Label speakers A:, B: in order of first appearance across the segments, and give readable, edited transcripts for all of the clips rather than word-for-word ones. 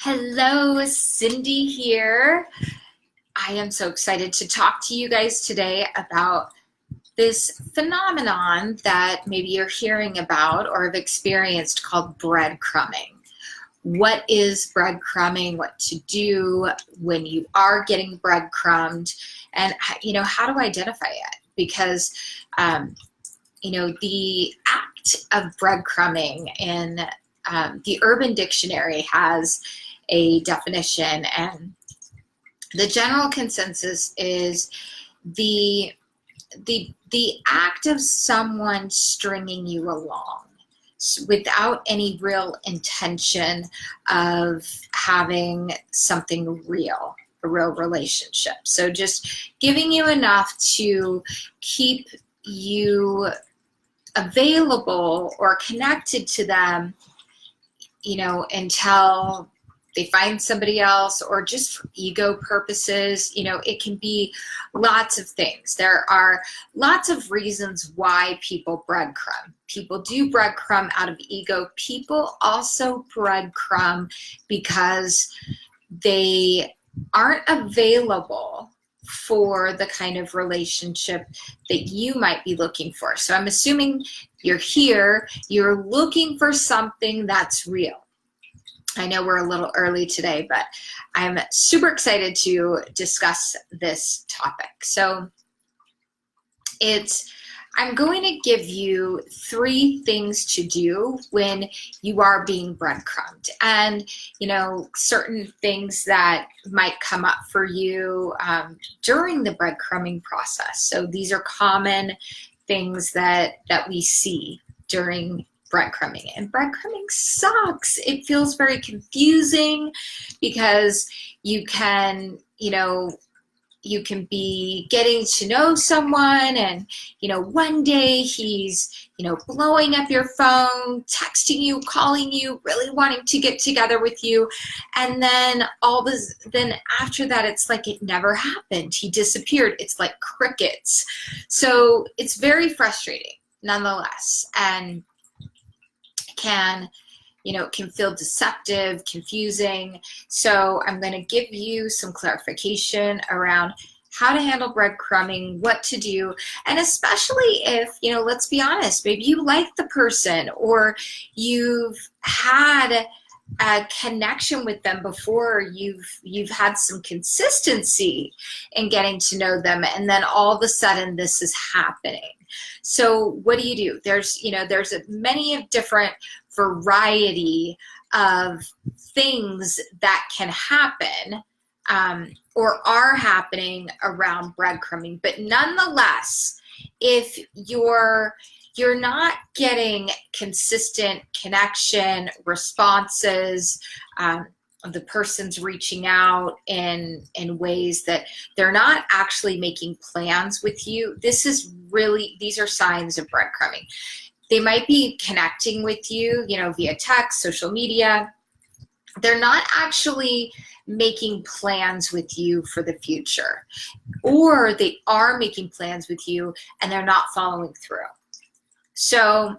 A: Hello, Cindy here. I am so excited to talk to you guys today about this phenomenon that maybe you're hearing about or have experienced called breadcrumbing. What is breadcrumbing? What to do when you are getting breadcrumbed? And, how to identify it? Because, the act of breadcrumbing in the Urban Dictionary has a definition, and the general consensus is the act of someone stringing you along without any real intention of having something real, a real relationship. So just giving you enough to keep you available or connected to them, until they find somebody else, or just for ego purposes. It can be lots of things. There are lots of reasons why people breadcrumb. People do breadcrumb out of ego. People also breadcrumb because they aren't available for the kind of relationship that you might be looking for. So I'm assuming you're here, you're looking for something that's real. I know we're a little early today, but I'm super excited to discuss this topic. So I'm going to give you 3 things to do when you are being breadcrumbed, and certain things that might come up for you during the breadcrumbing process. So these are common things that we see during breadcrumbing, and breadcrumbing sucks. It feels very confusing because you can be getting to know someone, and one day he's blowing up your phone, texting you, calling you, really wanting to get together with you, and then then after that it's like it never happened. He disappeared. It's like crickets. So it's very frustrating nonetheless, and can feel deceptive, confusing. So I'm going to give you some clarification around how to handle breadcrumbing, what to do, and especially if, let's be honest, maybe you like the person, or you've had a connection with them before, you've had some consistency in getting to know them, and then all of a sudden this is happening. So what do? There's many different variety of things that can happen or are happening around breadcrumbing. But nonetheless, if you're not getting consistent connection, responses, the person's reaching out in ways that they're not actually making plans with you, these are signs of breadcrumbing. They might be connecting with you, via text, social media. They're not actually making plans with you for the future, or they are making plans with you and they're not following through. So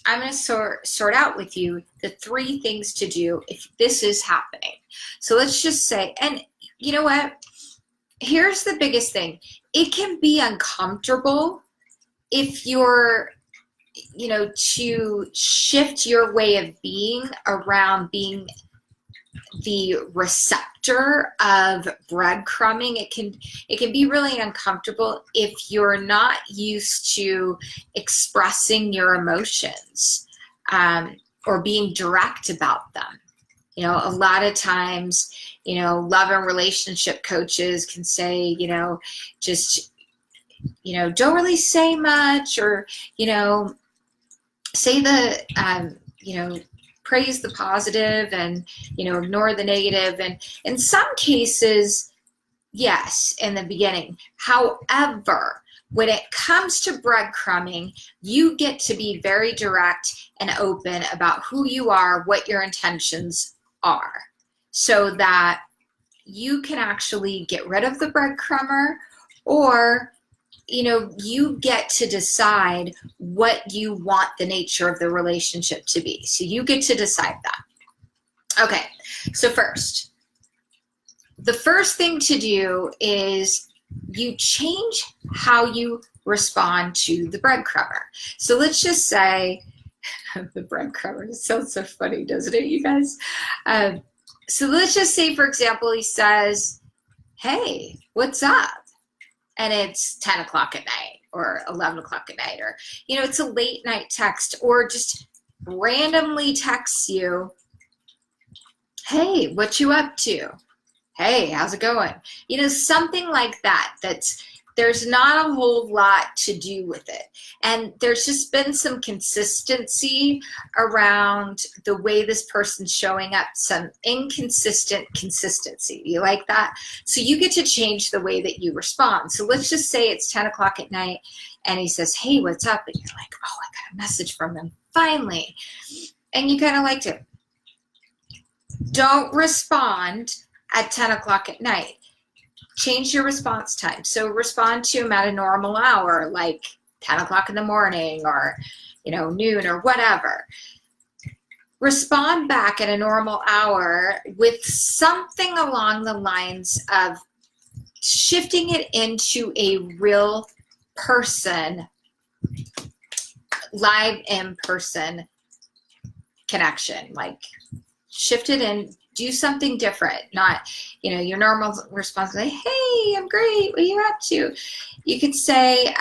A: I'm going to sort out with you the 3 things to do if this is happening. So let's just say, and you know what? Here's the biggest thing. It can be uncomfortable if you're, to shift your way of being around being the receptor of breadcrumbing. It can be really uncomfortable if you're not used to expressing your emotions or being direct about them. A lot of times, love and relationship coaches can say, just, don't really say much, or, say the, praise the positive and, ignore the negative. And in some cases, yes, in the beginning. However, when it comes to breadcrumbing, you get to be very direct and open about who you are, what your intentions are, so that you can actually get rid of the breadcrumber, or you get to decide what you want the nature of the relationship to be. So you get to decide that. Okay, so the first thing to do is you change how you respond to the breadcrumber. So let's just say, the breadcrumber, it sounds so funny, doesn't it, you guys? So let's just say, for example, he says, hey, what's up? And it's 10 o'clock at night or 11 o'clock at night, or, it's a late night text, or just randomly texts you, hey, what you up to? Hey, how's it going? Something like that. There's not a whole lot to do with it. And there's just been some consistency around the way this person's showing up, some inconsistent consistency. You like that? So you get to change the way that you respond. So let's just say it's 10 o'clock at night and he says, hey, what's up? And you're like, oh, I got a message from him, finally. And you kind of liked it. Don't respond at 10 o'clock at night. Change your response time. So respond to him at a normal hour, like 10 o'clock in the morning, or noon, or whatever. Respond back at a normal hour with something along the lines of shifting it into a real person, live in-person connection. Like, shift it in, do something different, not, your normal response, like, hey, I'm great, what are you up to? You could say,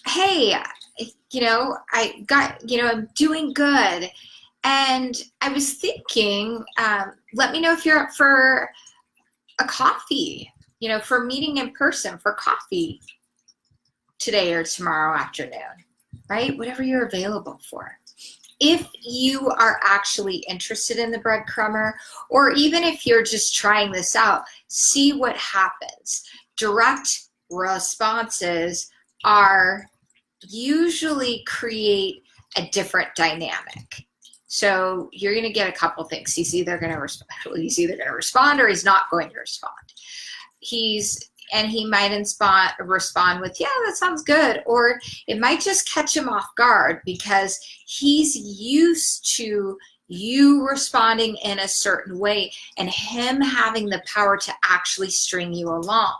A: hey, I got, I'm doing good. And I was thinking, let me know if you're up for a coffee, for meeting in person for coffee today or tomorrow afternoon, right? Whatever you're available for. If you are actually interested in the breadcrumber, or even if you're just trying this out, see what happens. Direct responses are usually create a different dynamic. So you're going to get a couple things. He's either going to respond or he's not going to respond. He might respond with, yeah, that sounds good. Or it might just catch him off guard because he's used to you responding in a certain way and him having the power to actually string you along.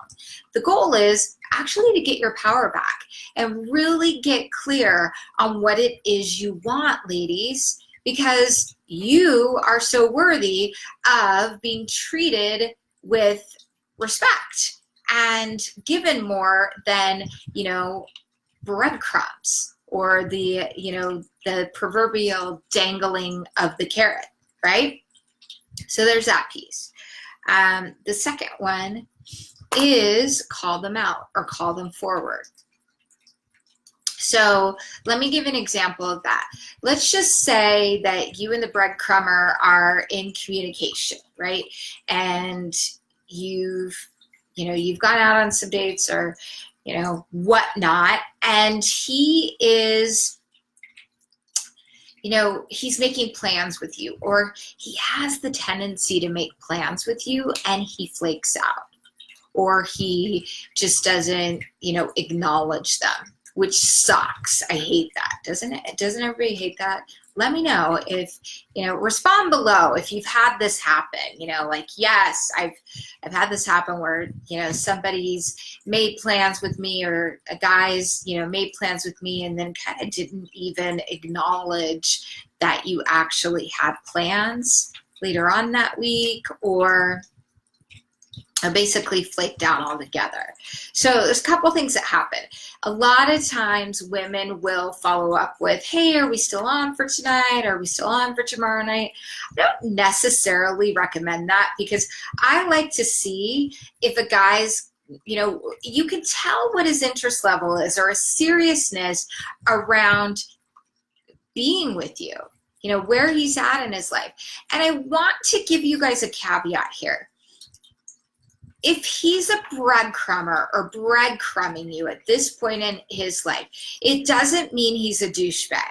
A: The goal is actually to get your power back and really get clear on what it is you want, ladies, because you are so worthy of being treated with respect and given more than, breadcrumbs or the proverbial dangling of the carrot, right? So there's that piece. The second one is call them out or call them forward. So let me give an example of that. Let's just say that you and the breadcrumber are in communication, right? And you've gone out on some dates or, whatnot. And he is, he's making plans with you, or he has the tendency to make plans with you and he flakes out, or he just doesn't, acknowledge them, which sucks. I hate that. Doesn't it? Doesn't everybody hate that? Let me know if, respond below if you've had this happen, like, yes, I've had this happen where, somebody's made plans with me, or a guy's, made plans with me and then kind of didn't even acknowledge that you actually had plans later on that week, or basically flaked out altogether. So there's a couple things that happen. A lot of times women will follow up with, hey, are we still on for tonight? Are we still on for tomorrow night? I don't necessarily recommend that, because I like to see if a guy's, you can tell what his interest level is, or a seriousness around being with you, where he's at in his life. And I want to give you guys a caveat here. If he's a breadcrumber or breadcrumbing you at this point in his life, it doesn't mean he's a douchebag.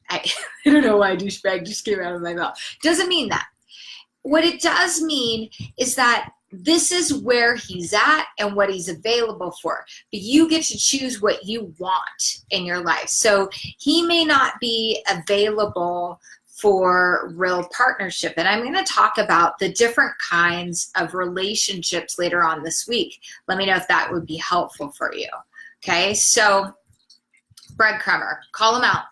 A: I don't know why douchebag just came out of my mouth. Doesn't mean that. What it does mean is that this is where he's at and what he's available for. But you get to choose what you want in your life. So he may not be available for real partnership. And I'm going to talk about the different kinds of relationships later on this week. Let me know if that would be helpful for you. Okay, so breadcrumber, call them out.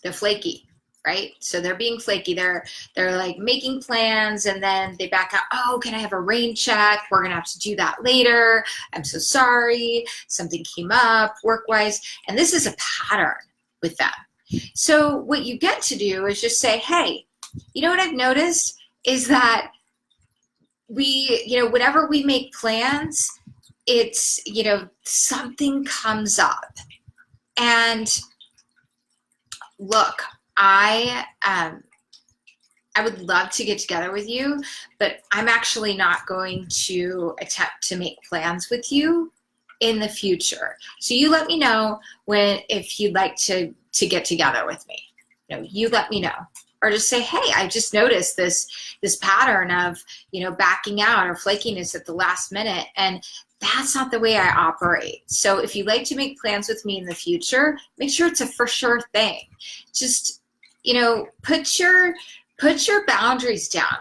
A: They're flaky, right? So they're being flaky. They're like making plans and then they back out. Oh, can I have a rain check? We're gonna have to do that later. I'm so sorry. Something came up work-wise. And this is a pattern with them. So what you get to do is just say, hey, you know what I've noticed is that whenever we make plans, it's, something comes up. And look, I would love to get together with you, but I'm actually not going to attempt to make plans with you in the future. So you let me know if you'd like to get together with me. You let me know. Or just say, hey, I just noticed this pattern of, backing out or flakiness at the last minute. And that's not the way I operate. So if you'd like to make plans with me in the future, make sure it's a for sure thing. Just, put your boundaries down.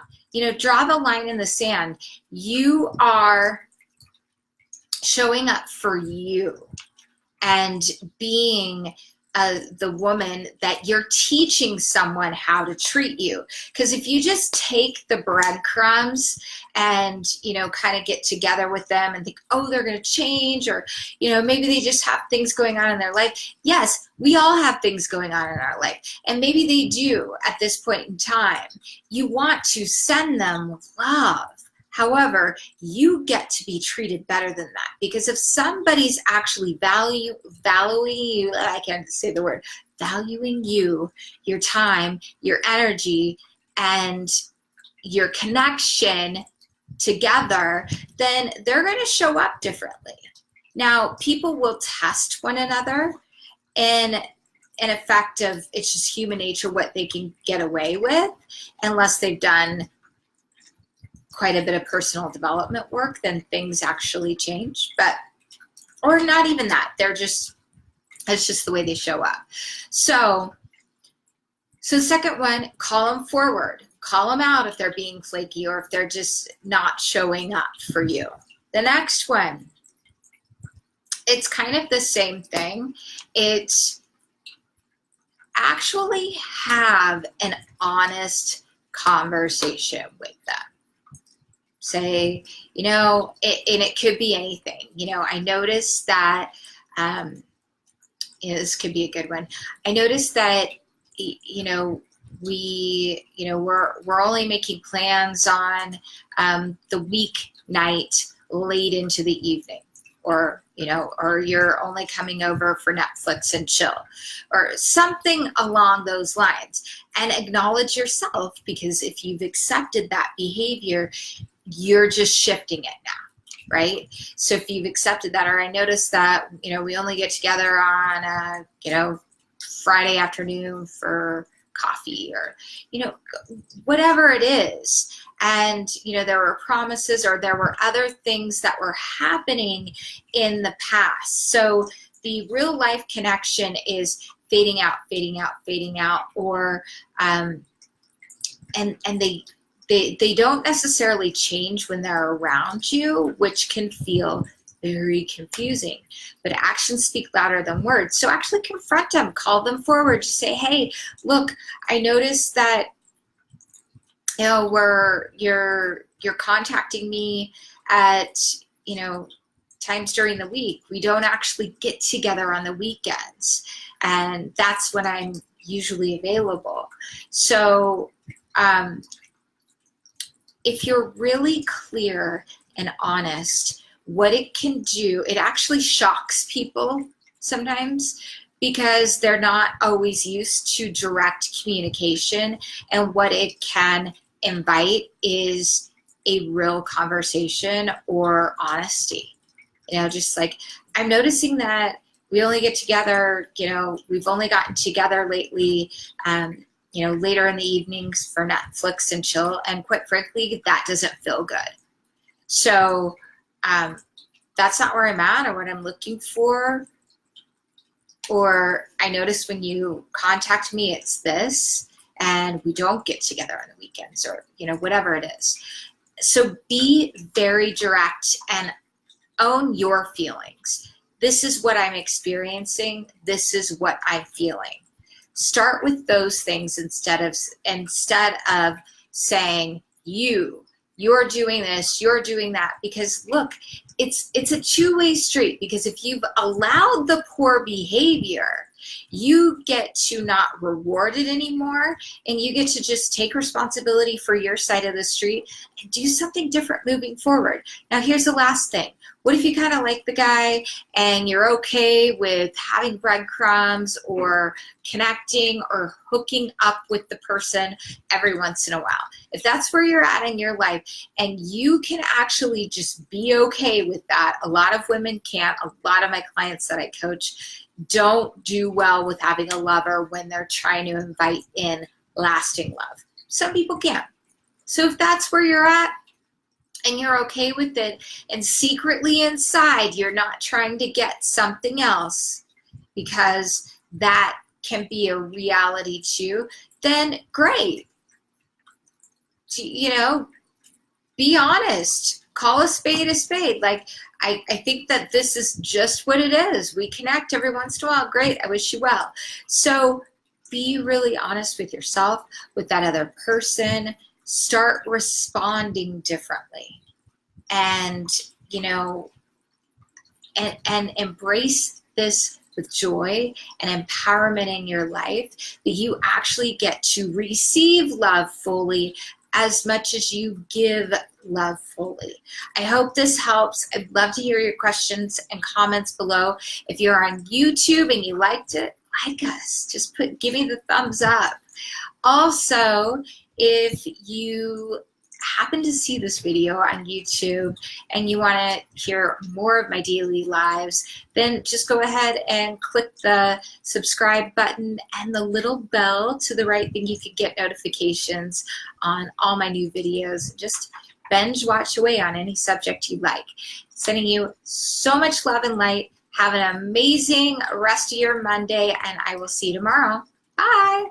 A: Draw the line in the sand. You are showing up for you and being the woman that you're teaching someone how to treat you. Because if you just take the breadcrumbs and, kind of get together with them and think, oh, they're going to change, or, maybe they just have things going on in their life. Yes, we all have things going on in our life. And maybe they do at this point in time. You want to send them love. However, you get to be treated better than that, because if somebody's actually valuing you, I can't say the word, valuing you, your time, your energy, and your connection together, then they're going to show up differently. Now, people will test one another in an effect of, it's just human nature what they can get away with, unless they've done quite a bit of personal development work, then things actually change. Or not even that. It's just the way they show up. So second one, call them forward. Call them out if they're being flaky or if they're just not showing up for you. The next one, it's kind of the same thing. It's actually have an honest conversation with them. Say, and it could be anything. I noticed that, this could be a good one. I noticed that, we're only making plans on the weeknight late into the evening, or you're only coming over for Netflix and chill, or something along those lines. And acknowledge yourself, because if you've accepted that behavior, you're just shifting it now, right? So if you've accepted that, or I noticed that, we only get together on, Friday afternoon for coffee, or, whatever it is. And, there were promises, or there were other things that were happening in the past. So the real life connection is fading out, or, and they don't necessarily change when they're around you, which can feel very confusing. But actions speak louder than words. So actually confront them, call them forward, just say, hey, look, I noticed that, you're contacting me at, times during the week. We don't actually get together on the weekends. And that's when I'm usually available. So, if you're really clear and honest, what it can do, it actually shocks people sometimes, because they're not always used to direct communication. And what it can invite is a real conversation or honesty. Just like, I'm noticing that we only get together, we've only gotten together lately, later in the evenings for Netflix and chill. And quite frankly, that doesn't feel good. So that's not where I'm at or what I'm looking for. Or I notice when you contact me, it's this. and we don't get together on the weekends, or, you know, whatever it is. So be very direct and own your feelings. This is what I'm experiencing. This is what I'm feeling. Start with those things instead of saying you're doing this, you're doing that, because look, it's a two-way street, because if you've allowed the poor behavior, you get to not reward it anymore, and you get to just take responsibility for your side of the street and do something different moving forward. Now, here's the last thing. What if you kind of like the guy and you're okay with having breadcrumbs or connecting or hooking up with the person every once in a while? If that's where you're at in your life and you can actually just be okay with that, a lot of women can't. A lot of my clients that I coach don't do well with having a lover when they're trying to invite in lasting love. Some people can't. So if that's where you're at, and you're okay with it, and secretly inside you're not trying to get something else, because that can be a reality too, then great. You know, be honest. Call a spade a spade. Like, I think that this is just what it is. We connect every once in a while. Great. I wish you well. So be really honest with yourself, with that other person. Start responding differently, and, you know, and embrace this with joy and empowerment in your life, that you actually get to receive love fully as much as you give love fully. I hope this helps. I'd love to hear your questions and comments below. If you're on YouTube and you liked it, like us. Just give me the thumbs up. Also, if you happen to see this video on YouTube and you want to hear more of my daily lives, then just go ahead and click the subscribe button and the little bell to the right, then you can get notifications on all my new videos. Just binge watch away on any subject you like. Sending you so much love and light. Have an amazing rest of your Monday, and I will see you tomorrow. Bye.